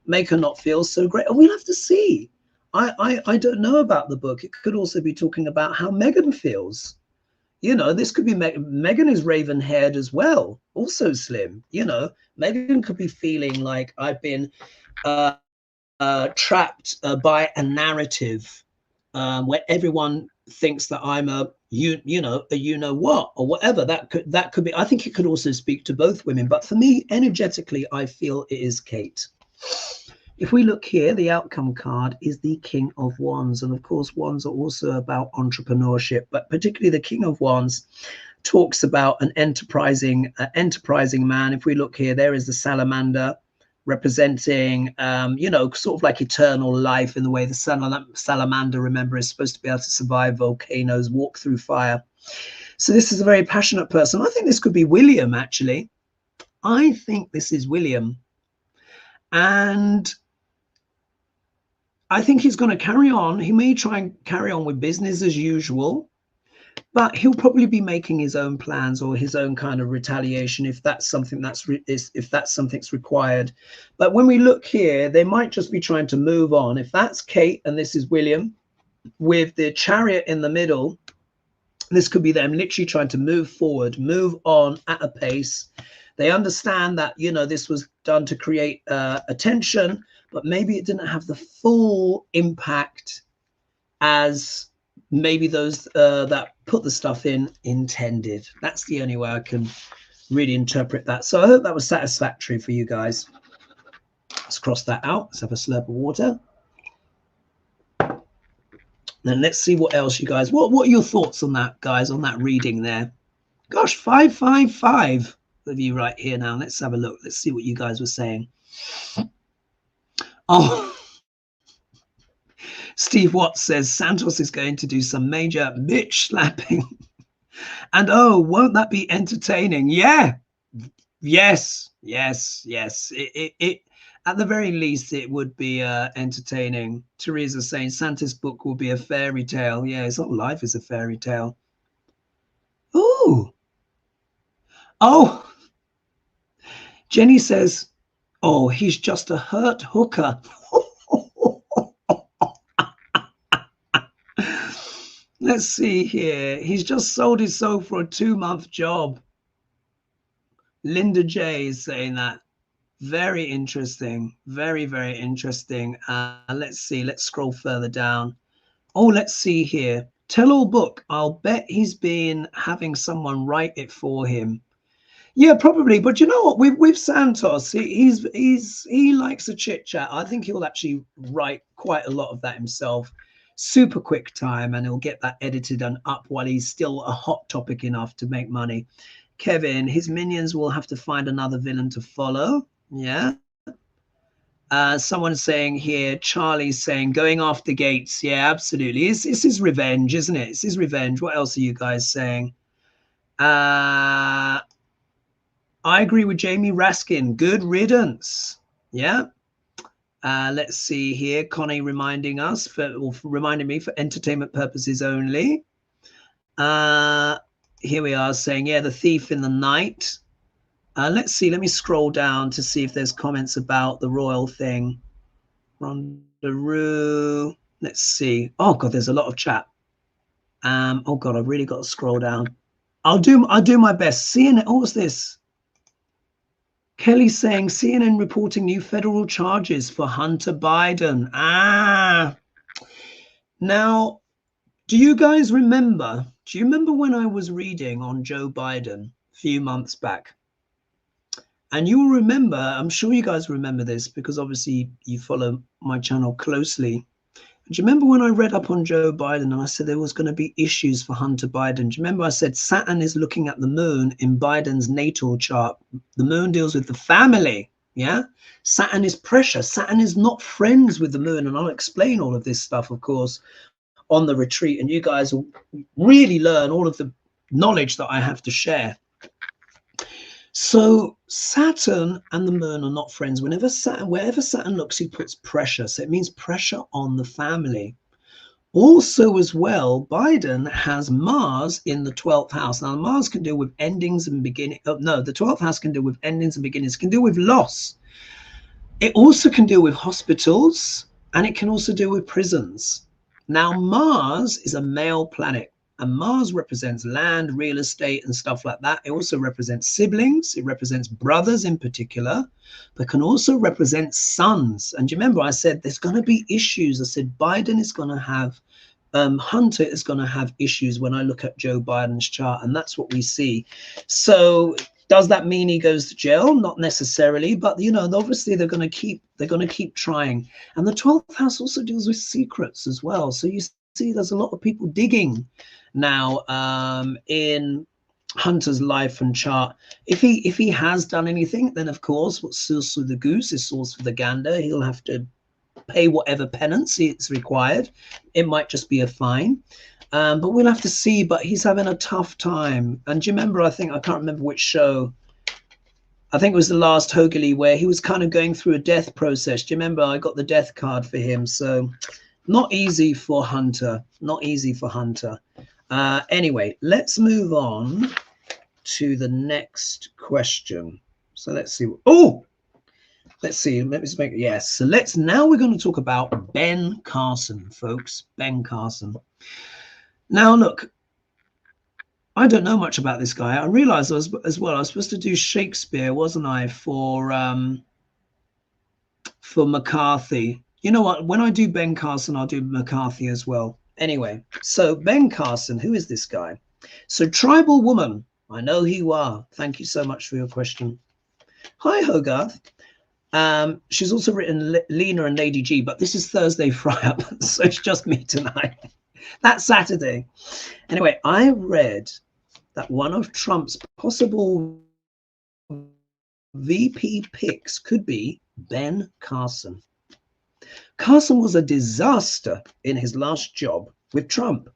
make her not feel so great. And we'll have to see. I don't know about the book. It could also be talking about how Meghan feels. This could be Meghan is raven haired as well, also slim. Meghan could be feeling like I've been trapped by a narrative where everyone thinks that I'm a what or whatever. That could be. I think it could also speak to both women, but for me, energetically, I feel it is Kate. If we look here, the outcome card is the King of Wands, and of course, Wands are also about entrepreneurship, but particularly the King of Wands talks about an enterprising man. If we look here, there is the salamander, representing sort of like eternal life, in the way the salamander, remember, is supposed to be able to survive volcanoes, walk through fire. So this is a very passionate person. I think this could be William, actually. I think this is William, and I think he's going to carry on. He may try and carry on with business as usual, but he'll probably be making his own plans or his own kind of retaliation if that's something something's required. But when we look here, they might just be trying to move on. If that's Kate and this is William, with the Chariot in the middle, this could be them literally trying to move forward, move on at a pace. They understand that, this was done to create attention, but maybe it didn't have the full impact as maybe those that put the stuff in intended. That's the only way I can really interpret that. So I hope that was satisfactory for you guys. Let's cross that out. Let's have a slurp of water. Then let's see what else you guys, what are your thoughts on that, guys, on that reading there? Gosh, 555 of you right here now. Let's have a look. Let's see what you guys were saying. Oh, Steve Watts says Santos is going to do some major bitch slapping. And oh, won't that be entertaining? Yeah. Yes. It at the very least, it would be entertaining. Teresa saying Santa's book will be a fairy tale. Yeah, it's not life is a fairy tale. Ooh. Oh. Jenny says, oh, he's just a hurt hooker. Let's see here. He's just sold his soul for a 2-month job. Linda J is saying that. Very interesting. Very, very interesting. Let's see. Let's scroll further down. Oh, let's see here. Tell-all book. I'll bet he's been having someone write it for him. Yeah, probably. But you know what? With Santos, he likes a chit chat. I think he'll actually write quite a lot of that himself. Super quick time, and he'll get that edited and up while he's still a hot topic enough to make money. Kevin, his minions will have to find another villain to follow. Yeah. Someone's saying here, Charlie's saying, going after Gates. Yeah, absolutely. It's his revenge, isn't it? It's his revenge. What else are you guys saying? I agree with Jamie Raskin. Good riddance. Yeah. Let's see here. Connie reminding us, reminding me for entertainment purposes only. Here we are saying, yeah, the thief in the night. Let's see. Let me scroll down to see if there's comments about the royal thing. Rondaroo. Let's see. Oh God, there's a lot of chat. Oh God, I've really got to scroll down. I'll do my best. CNN. Oh, what's this? Kelly saying CNN reporting new federal charges for Hunter Biden. Now, do you guys remember? Do you remember when I was reading on Joe Biden a few months back? And you will remember, I'm sure you guys remember this because obviously you follow my channel closely. Do you remember when I read up on Joe Biden and I said there was going to be issues for Hunter Biden? Do you remember I said Saturn is looking at the moon in Biden's natal chart? The moon deals with the family, yeah? Saturn is pressure. Saturn is not friends with the moon. And I'll explain all of this stuff, of course, on the retreat. And you guys will really learn all of the knowledge that I have to share. So Saturn and the moon are not friends. Wherever Saturn looks, he puts pressure. So it means pressure on the family. Also, as well, Biden has Mars in the 12th house. Now, Mars can deal with endings and beginnings. Oh, no, the 12th house can deal with endings and beginnings. It can deal with loss. It also can deal with hospitals, and it can also deal with prisons. Now, Mars is a male planet. And Mars represents land, real estate, and stuff like that. It also represents siblings. It represents brothers in particular, but can also represent sons. And do you remember I said there's going to be issues? I said Biden is going to have, Hunter is going to have issues when I look at Joe Biden's chart. And that's what we see. So does that mean he goes to jail? Not necessarily, but you know, obviously they're going to keep trying. And the 12th house also deals with secrets as well. So you see there's a lot of people digging now in Hunter's life and chart. If he has done anything, then of course what's sauce for the goose is sauce for the gander. He'll have to pay whatever penance it's required. It might just be a fine, but we'll have to see. But he's having a tough time. And do you remember, I can't remember which show, I think it was the last Hoagley, where he was kind of going through a death process. Do you remember I got the death card for him? So not easy for Hunter, not easy for Hunter. Anyway, let's move on to the next question. So let's see. Oh, let's see. Let me just make, yes. So now we're going to talk about Ben Carson, folks. Ben Carson. Now, look, I don't know much about this guy. I realized I was supposed to do Shakespeare, wasn't I, for McCarthy. You know what? When I do Ben Carson, I'll do McCarthy as well. Anyway, so Ben Carson, who is this guy? So Tribal Woman, I know who you are. Thank you so much for your question. Hi, Hogarth. She's also written Lena and Lady G, but this is Thursday fry-up, so it's just me tonight. That's Saturday. Anyway, I read that one of Trump's possible VP picks could be Ben Carson. Carson was a disaster in his last job with Trump.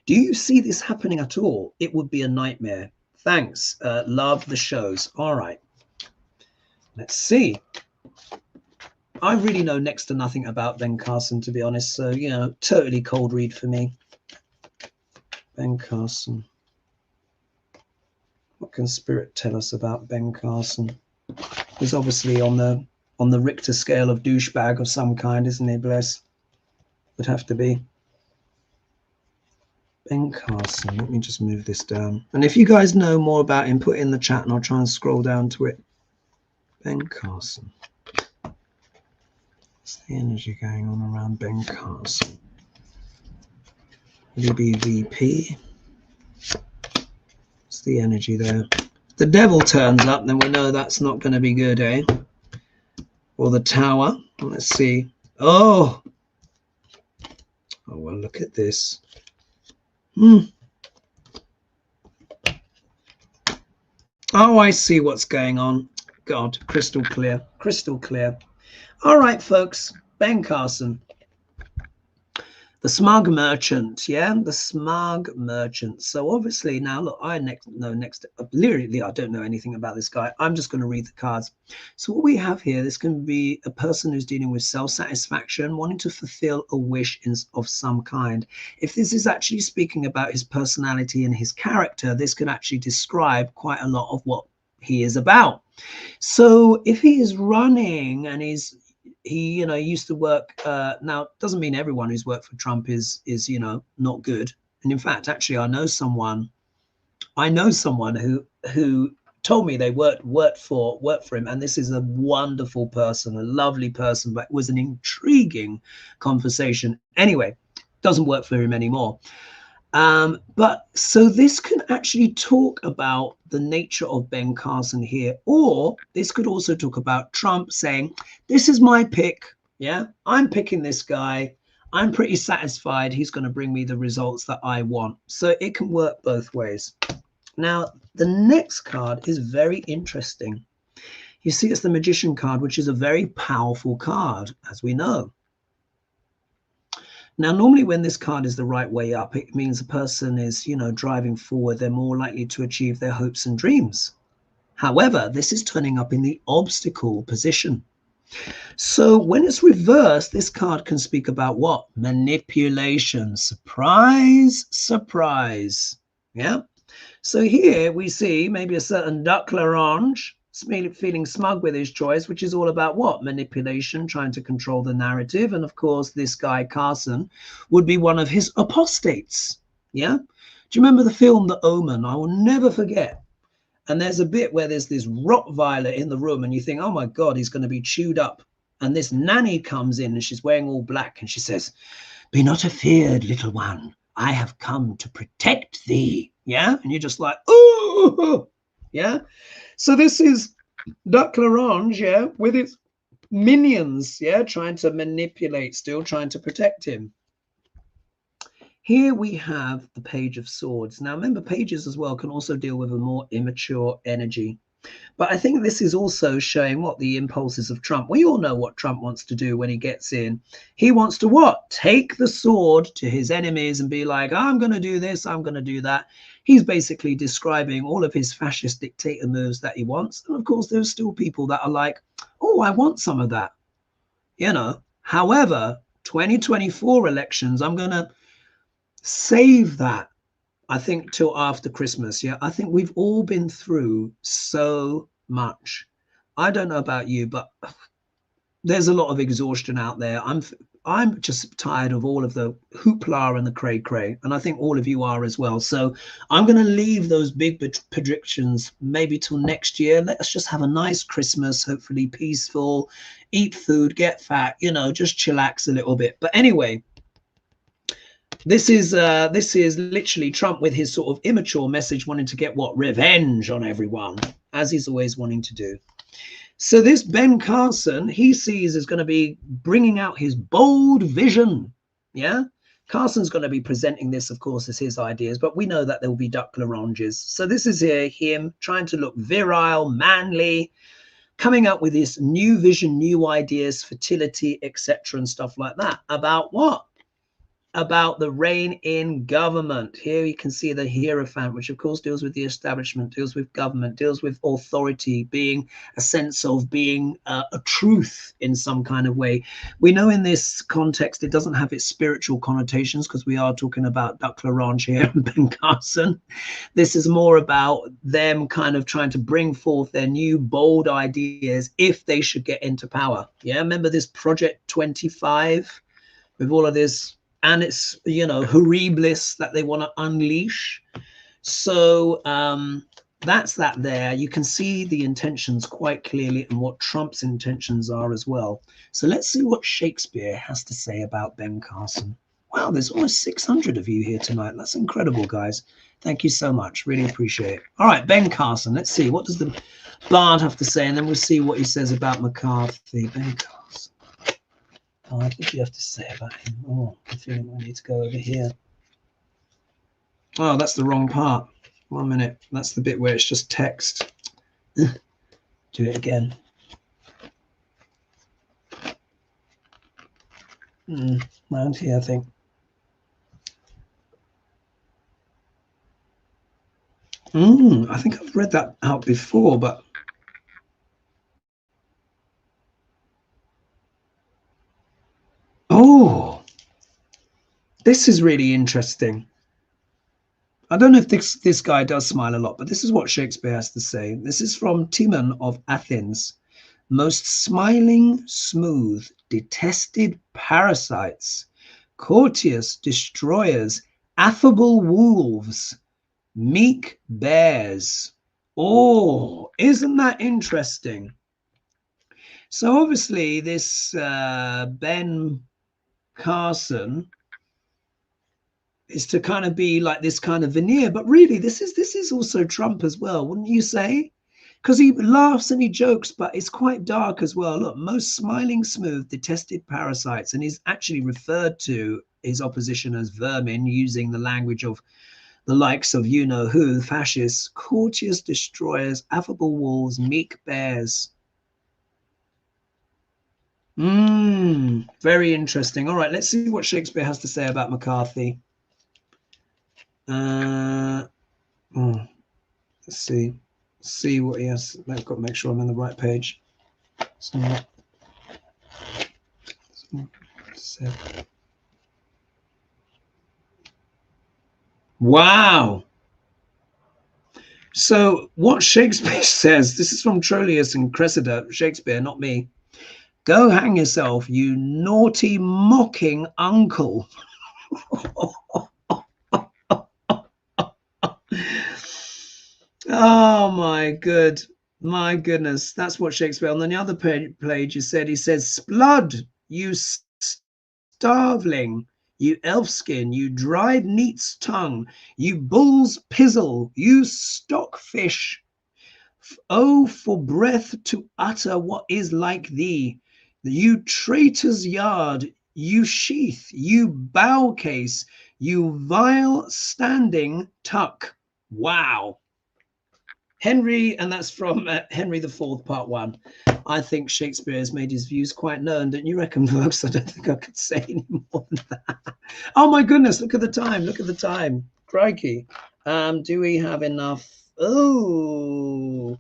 Do you see this happening at all? It would be a nightmare. Thanks. Love the shows. All right. Let's see. I really know next to nothing about Ben Carson, to be honest. So, you know, totally cold read for me. Ben Carson. What can Spirit tell us about Ben Carson? He's obviously on the Richter scale of douchebag of some kind, isn't he? Bless. Would have to be. Ben Carson. Let me just move this down. And if you guys know more about him, put it in the chat and I'll try and scroll down to it. Ben Carson. What's the energy going on around Ben Carson? Will he be VP? What's the energy there? If the devil turns up, then we know that's not going to be good, eh? Or the tower. Let's see. Oh, well, look at this. Oh, I see what's going on. God, crystal clear, crystal clear. All right, folks, Ben Carson. The smug merchant, yeah, the smug merchant. So obviously now, look, literally, I don't know anything about this guy. I'm just going to read the cards. So what we have here, this can be a person who's dealing with self-satisfaction, wanting to fulfill a wish of some kind. If this is actually speaking about his personality and his character, this could actually describe quite a lot of what he is about. So if he is running and he used to work, now doesn't mean everyone who's worked for Trump is not good. And in fact, actually, I know someone who told me they worked for him, and this is a wonderful person, a lovely person, but it was an intriguing conversation. Anyway, doesn't work for him anymore. But so this can actually talk about the nature of Ben Carson here, or this could also talk about Trump saying, this is my pick. Yeah, I'm picking this guy. I'm pretty satisfied he's going to bring me the results that I want. So it can work both ways. Now, the next card is very interesting. You see, it's the Magician card, which is a very powerful card, as we know. Now, normally when this card is the right way up, it means a person is, driving forward. They're more likely to achieve their hopes and dreams. However, this is turning up in the obstacle position. So when it's reversed, this card can speak about what? Manipulation. Surprise, surprise. Yeah. So here we see maybe a certain Duck L'Orange feeling smug with his choice, which is all about what? Manipulation, trying to control the narrative. And of course, this guy, Carson, would be one of his apostates. Yeah. Do you remember the film The Omen? I will never forget. And there's a bit where there's this Rottweiler in the room and you think, oh my God, he's going to be chewed up. And this nanny comes in and she's wearing all black and she says, be not afeared, little one. I have come to protect thee. Yeah. And you're just like, oh, yeah. So this is Duck L'Orange, yeah, with its minions, yeah, trying to manipulate, still trying to protect him. Here we have the Page of Swords. Now, remember, pages as well can also deal with a more immature energy. But I think this is also showing what the impulses of Trump. We all know what Trump wants to do when he gets in. He wants to what? Take the sword to his enemies and be like, I'm going to do this, I'm going to do that. He's basically describing all of his fascist dictator moves that he wants. And of course, there's still people that are like, oh, I want some of that. However, 2024 elections, I'm going to save that, I think, till after Christmas. Yeah, I think we've all been through so much. I don't know about you, but there's a lot of exhaustion out there. I'm just tired of all of the hoopla and the cray, and I think all of you are as well. So I'm going to leave those big predictions maybe till next year. Let's just have a nice Christmas, hopefully peaceful, eat food, get fat, just chillax a little bit. But anyway, this is literally Trump with his sort of immature message, wanting to get what? Revenge on everyone, as he's always wanting to do. So this Ben Carson, he sees is going to be bringing out his bold vision. Yeah. Carson's going to be presenting this, of course, as his ideas, but we know that there will be Duck L'Oranges. So this is him trying to look virile, manly, coming up with this new vision, new ideas, fertility, etc. and stuff like that. About what? About the reign in government. Here you can see the Hierophant, which of course deals with the establishment, deals with government, deals with authority, being a sense of being a truth in some kind of way. We know in this context it doesn't have its spiritual connotations because we are talking about Duck L'Orange here and Ben Carson. This is more about them kind of trying to bring forth their new bold ideas if they should get into power. Yeah, remember this Project 25 with all of this, and it's, horribilis that they want to unleash. So that's that there. You can see the intentions quite clearly and what Trump's intentions are as well. So let's see what Shakespeare has to say about Ben Carson. Wow, there's almost 600 of you here tonight. That's incredible, guys. Thank you so much. Really appreciate it. All right, Ben Carson. Let's see. What does the Bard have to say? And then we'll see what he says about McCarthy. Ben Carson. Oh, what did you have to say about him? Oh, I feel I need to go over here. Oh, that's the wrong part. 1 minute. That's the bit where it's just text. Do it again. Around here, I think. I think I've read that out before, but oh, this is really interesting. I don't know if this guy does smile a lot, but this is what Shakespeare has to say. This is from Timon of Athens. Most smiling, smooth, detested parasites, courteous destroyers, affable wolves, meek bears. Oh, isn't that interesting? So obviously this Ben Carson is to kind of be like this kind of veneer, but really this is also Trump as well, wouldn't you say? Because he laughs and he jokes, but it's quite dark as well. Look, most smiling, smooth, detested parasites, and he's actually referred to his opposition as vermin, using the language of the likes of you know who, fascists, courteous destroyers, affable wolves, meek bears. Very interesting. All right, let's see what Shakespeare has to say about McCarthy. Let's see what he has. I've got to make sure I'm on the right page. Wow. So what Shakespeare says, this is from Troilus and Cressida, Shakespeare, not me. Go hang yourself, you naughty, mocking uncle. Oh my goodness. That's what Shakespeare on the other page he says, Splud, you starveling, you elfskin, you dried neat's tongue, you bull's pizzle, you stockfish. Oh, for breath to utter what is like thee, you traitor's yard, you sheath, you bow case, you vile standing tuck. Wow. Henry, and that's from Henry IV, Part 1. I think Shakespeare has made his views quite known. Don't you reckon, folks? I don't think I could say any more than that. Oh, my goodness. Look at the time. Look at the time. Crikey. Do we have enough? Oh,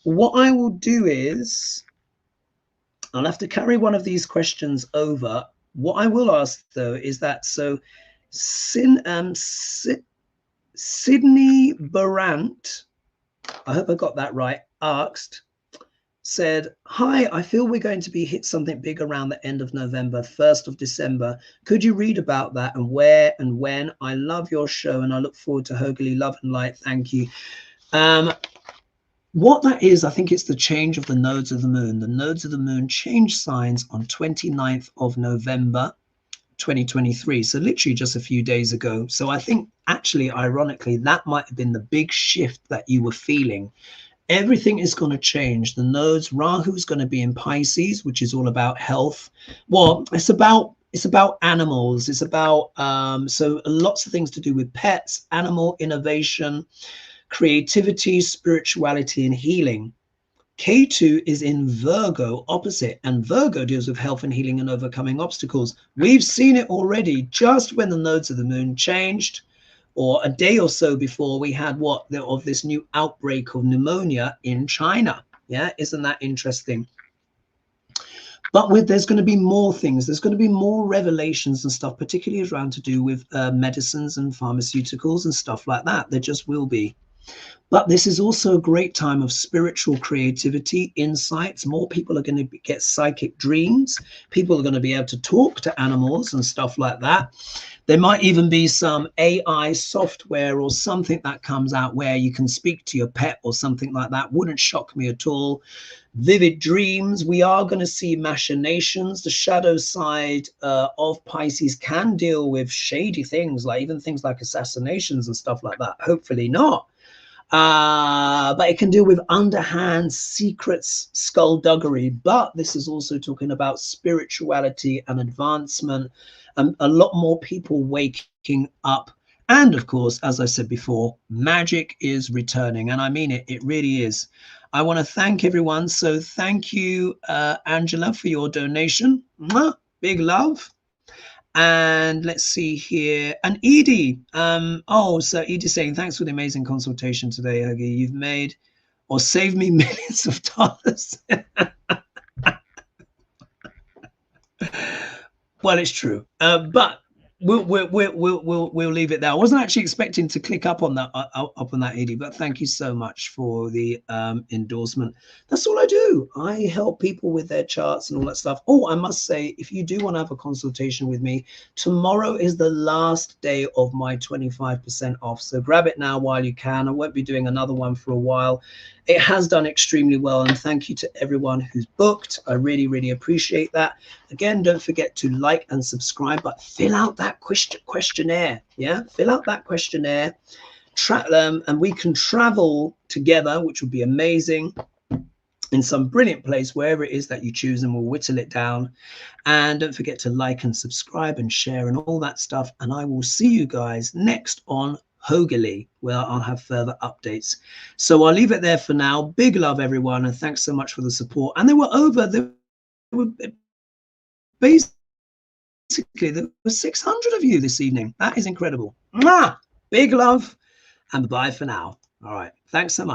what I will do is I'll have to carry one of these questions over. What I will ask, though, is that so Sydney Barant, I hope I got that right, asked, said, hi, I feel we're going to be hit something big around the end of November, 1st of December. Could you read about that and where and when? I love your show and I look forward to Hogerly Love and Light. Thank you. What that is, I think it's the change of the nodes of the moon. The nodes of the moon change signs on 29th of November 2023, so literally just a few days ago. So I think actually ironically that might have been the big shift that you were feeling. Everything is going to change. The nodes, Rahu is going to be in Pisces, which is all about health. Well, it's about animals. It's about so lots of things to do with pets, animal innovation, creativity, spirituality, and healing. K2 is in Virgo opposite, and Virgo deals with health and healing and overcoming obstacles. We've seen it already just when the nodes of the moon changed, or a day or so before we had of this new outbreak of pneumonia in China. Yeah, isn't that interesting? But there's going to be more things. There's going to be more revelations and stuff, particularly around to do with medicines and pharmaceuticals and stuff like that. There just will be. But this is also a great time of spiritual creativity, insights. More people are going to get psychic dreams. People are going to be able to talk to animals and stuff like that. There might even be some AI software or something that comes out where you can speak to your pet or something like that. Wouldn't shock me at all. Vivid dreams. We are going to see machinations. The shadow side of Pisces can deal with shady things, like even things like assassinations and stuff like that. Hopefully not. But it can deal with underhand secrets, skullduggery. But this is also talking about spirituality and advancement, and a lot more people waking up. And of course, as I said before, magic is returning, and I mean it. It really is. I want to thank everyone. So thank you, Angela, for your donation. Big love. And let's see here. And Edie. So Edie's saying, thanks for the amazing consultation today, Huggy. You've made or saved me millions of dollars. Well, it's true, but we'll leave it there. I wasn't actually expecting to click up on that Edie, but thank you so much for the endorsement. That's all I do. I help people with their charts and all that stuff. Oh, I must say, if you do want to have a consultation with me, tomorrow is the last day of my 25% off. So grab it now while you can. I won't be doing another one for a while. It has done extremely well, and thank you to everyone who's booked. I really, really appreciate that. Again, don't forget to like and subscribe, but fill out that questionnaire. Yeah, fill out that questionnaire, track them, and we can travel together, which would be amazing, in some brilliant place, wherever it is that you choose, and we'll whittle it down. And don't forget to like and subscribe and share and all that stuff. And I will see you guys next on Hoggerly, where I'll have further updates. So I'll leave it there for now. Big love, everyone, and thanks so much for the support. And there were basically there were 600 of you this evening. That is incredible. Mwah! Big love, and bye for now. All right. Thanks so much.